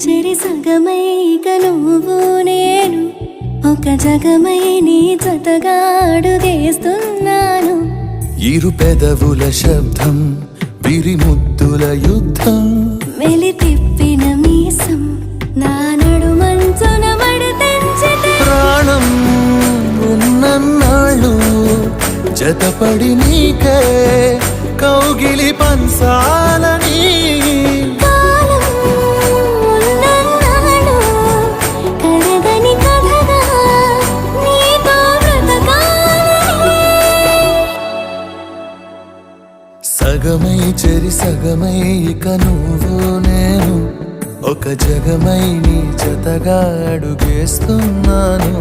చెరి సగమై ఇక నువ్వు నేను ఒక జగమై నీ జతగా అడుగేస్తున్నాను. ఇరు పెదవుల శబ్దం విరి ముద్దుల యుద్ధం మెలి తిప్పిన మీసం నా నడుమంచున మడతెంచితే ప్రాణం ఉన్నన్నాళ్ళు జతపడి నీకే కౌగిలి పంచాలని కాలం ఉన్నన్నాడు కడగని కథగా నీతో బ్రతకాలని. సగమై చెరి సగమై ఇక నువ్వు నేను ఒక జగమై నీ జతగా అడుగేస్తున్నాను.